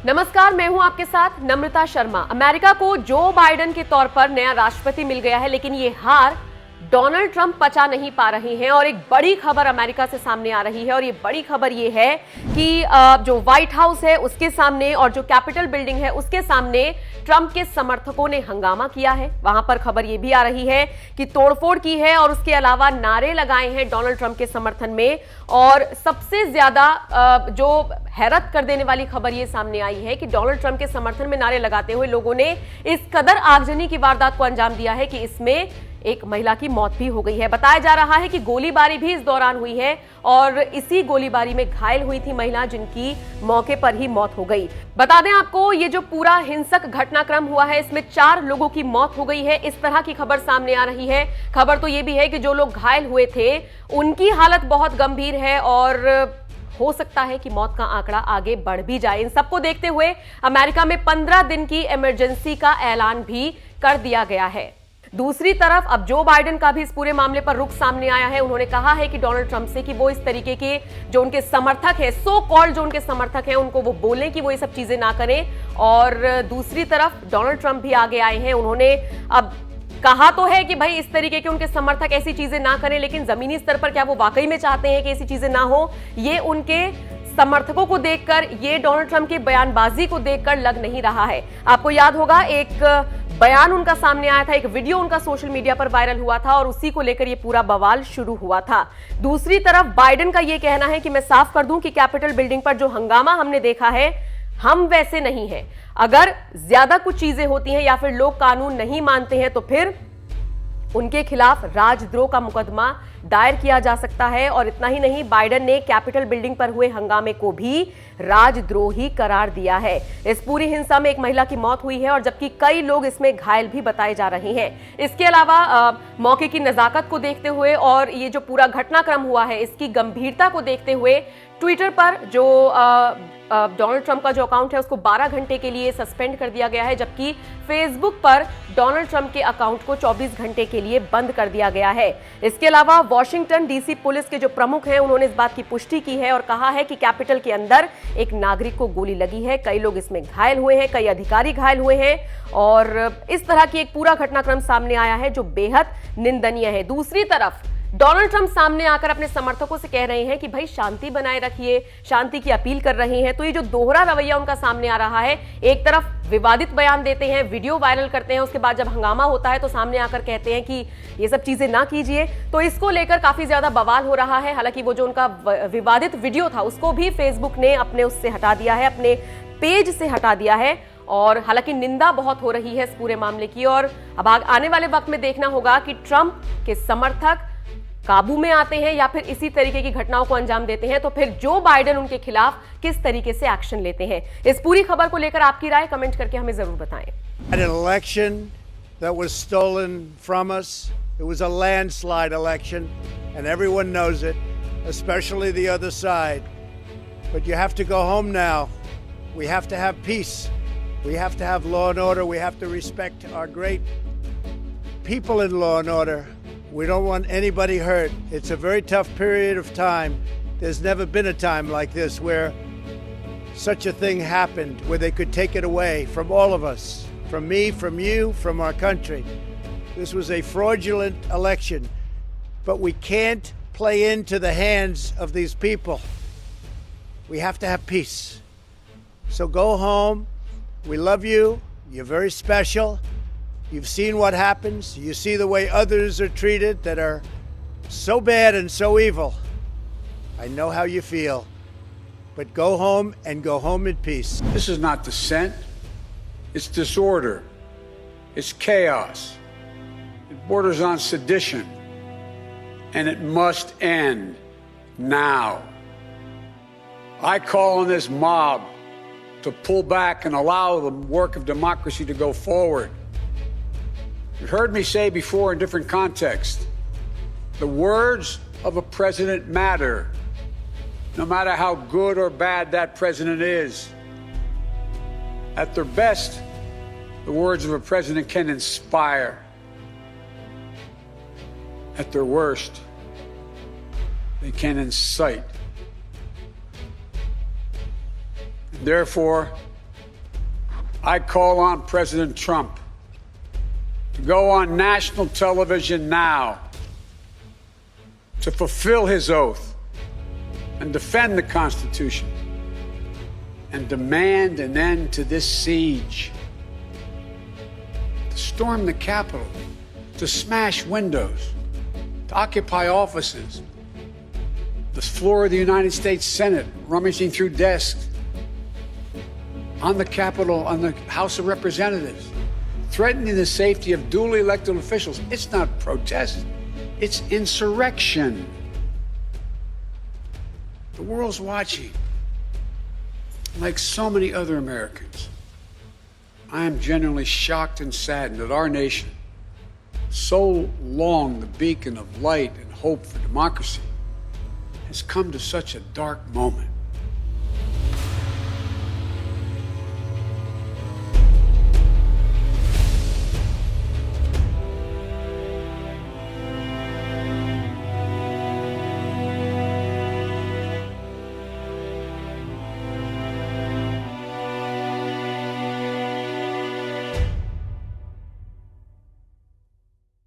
नमस्कार, मैं हूं आपके साथ नम्रता शर्मा। अमेरिका को जो बाइडेन के तौर पर नया राष्ट्रपति मिल गया है, लेकिन ये हार डोनाल्ड ट्रंप पचा नहीं पा रहे हैं और एक बड़ी खबर अमेरिका से सामने आ रही है। और ये बड़ी खबर ये है कि जो व्हाइट हाउस है उसके सामने और जो कैपिटल बिल्डिंग है उसके सामने ट्रंप के समर्थकों ने हंगामा किया है। वहां पर खबर ये भी आ रही है कि तोड़फोड़ की है और उसके अलावा नारे लगाए हैं डोनाल्ड ट्रंप के समर्थन में। और सबसे ज्यादा जो हैरत कर देने वाली खबर ये सामने आई है कि डोनाल्ड ट्रंप के समर्थन में नारे लगाते हुए लोगों ने इस कदर आगजनी की वारदात को अंजाम दिया है कि इसमें एक महिला की मौत भी हो गई है। बताया जा रहा है कि गोलीबारी भी इस दौरान हुई है और इसी गोलीबारी में घायल हुई थी महिला, जिनकी मौके पर ही मौत हो गई। बता दें आपको, ये जो पूरा हिंसक घटनाक्रम हुआ है इसमें 4 लोगों की मौत हो गई है। इस तरह की खबर सामने आ रही है। खबर तो ये भी है कि जो लोग घायल हुए थे उनकी हालत बहुत गंभीर है और हो सकता है कि मौत का आंकड़ा आगे बढ़ भी जाए। इन सबको देखते हुए अमेरिका में 15 दिन की इमरजेंसी का ऐलान भी कर दिया गया है। दूसरी तरफ अब जो बाइडेन का भी इस पूरे मामले पर रुख सामने आया है। उन्होंने कहा है कि डोनाल्ड ट्रंप से कि वो इस तरीके के जो उनके समर्थक हैं, सो कॉल्ड जो उनके समर्थक हैं, उनको वो बोलें कि वो ये सब चीजें ना करें। और दूसरी तरफ डोनाल्ड ट्रंप भी आगे आए हैं। उन्होंने अब कहा तो है कि भाई इस तरीके के उनके समर्थक ऐसी चीजें ना करें, लेकिन जमीनी स्तर पर क्या वो वाकई में चाहते हैं कि ऐसी चीजें ना हो, ये उनके समर्थकों को देखकर, ये डोनाल्ड ट्रंप की बयानबाजी को देखकर लग नहीं रहा है। आपको याद होगा एक बयान उनका सामने आया था, एक वीडियो उनका सोशल मीडिया पर वायरल हुआ था और उसी को लेकर ये पूरा बवाल शुरू हुआ था। दूसरी तरफ बाइडेन का ये कहना है कि मैं साफ कर दूं कि कैपिटल बिल्डिंग पर जो हंगामा हमने देखा है, हम वैसे नहीं हैं। अगर ज्यादा कुछ चीजें होती हैं या फिर लोग कानून नहीं मानते हैं तो फिर उनके खिलाफ राजद्रोह का मुकदमा दायर किया जा सकता है। और इतना ही नहीं, बाइडेन ने कैपिटल बिल्डिंग पर हुए हंगामे को भी राजद्रोही करार दिया है। इस पूरी हिंसा में एक महिला की मौत हुई है और जबकि कई लोग इसमें घायल भी बताए जा रहे हैं। इसके अलावा मौके की नजाकत को देखते हुए और ये जो पूरा घटनाक्रम हुआ है इसकी गंभीरता को देखते हुए ट्विटर पर जो डोनाल्ड ट्रंप का जो अकाउंट है उसको 12 घंटे के लिए सस्पेंड कर दिया गया है, जबकि फेसबुक पर डोनाल्ड ट्रंप के अकाउंट को 24 घंटे के लिए बंद कर दिया गया है। इसके अलावा वॉशिंगटन डीसी पुलिस के जो प्रमुख हैं उन्होंने इस बात की पुष्टि की है और कहा है कि कैपिटल के अंदर एक नागरिक को गोली लगी है, कई लोग इसमें घायल हुए हैं, कई अधिकारी घायल हुए हैं और इस तरह की एक पूरा घटनाक्रम सामने आया है जो बेहद निंदनीय है। दूसरी तरफ डोनाल्ड ट्रंप सामने आकर अपने समर्थकों से कह रहे हैं कि भाई शांति बनाए रखिए, शांति की अपील कर रहे हैं। तो ये जो दोहरा रवैया उनका सामने आ रहा है, एक तरफ विवादित बयान देते हैं, वीडियो वायरल करते हैं, उसके बाद जब हंगामा होता है तो सामने आकर कहते हैं कि ये सब चीजें ना कीजिए। तो इसको लेकर काफी ज्यादा बवाल हो रहा है। हालांकि वो जो उनका विवादित वीडियो था उसको भी फेसबुक ने अपने उससे हटा दिया है, अपने पेज से हटा दिया है। और हालांकि निंदा बहुत हो रही है इस पूरे मामले की और अब आने वाले वक्त में देखना होगा कि ट्रंप के समर्थक काबू में आते हैं या फिर इसी तरीके की घटनाओं को अंजाम देते हैं, तो फिर जो बाइडेन उनके खिलाफ किस तरीके से एक्शन लेते हैं। इस पूरी खबर को लेकर आपकी राय कमेंट करके हमें जरूर बताएं। An election that was stolen from us. It was a landslide election and everyone knows it, especially the other side. But you have to go home now. We have to have peace. We have to have law and order. We have to respect our great people in law and order. We don't want anybody hurt. It's a very tough period of time. There's never been a time like this where such a thing happened, where they could take it away from all of us, from me, from you, from our country. This was a fraudulent election, but we can't play into the hands of these people. We have to have peace. So go home. We love you. You're very special. You've seen what happens. You see the way others are treated that are so bad and so evil. I know how you feel. But go home and go home in peace. This is not dissent. It's disorder. It's chaos. It borders on sedition. And it must end now. I call on this mob to pull back and allow the work of democracy to go forward. You've heard me say before in different contexts, the words of a president matter, no matter how good or bad that president is. At their best, the words of a president can inspire. At their worst, they can incite. Therefore, I call on President Trump to go on national television now to fulfill his oath and defend the Constitution and demand an end to this siege, to storm the Capitol, to smash windows, to occupy offices, the floor of the United States Senate, rummaging through desks, on the Capitol, on the House of Representatives, threatening the safety of duly elected officials. It's not protest, it's insurrection. The world's watching. Like so many other Americans, I am genuinely shocked and saddened that our nation, so long the beacon of light and hope for democracy, has come to such a dark moment.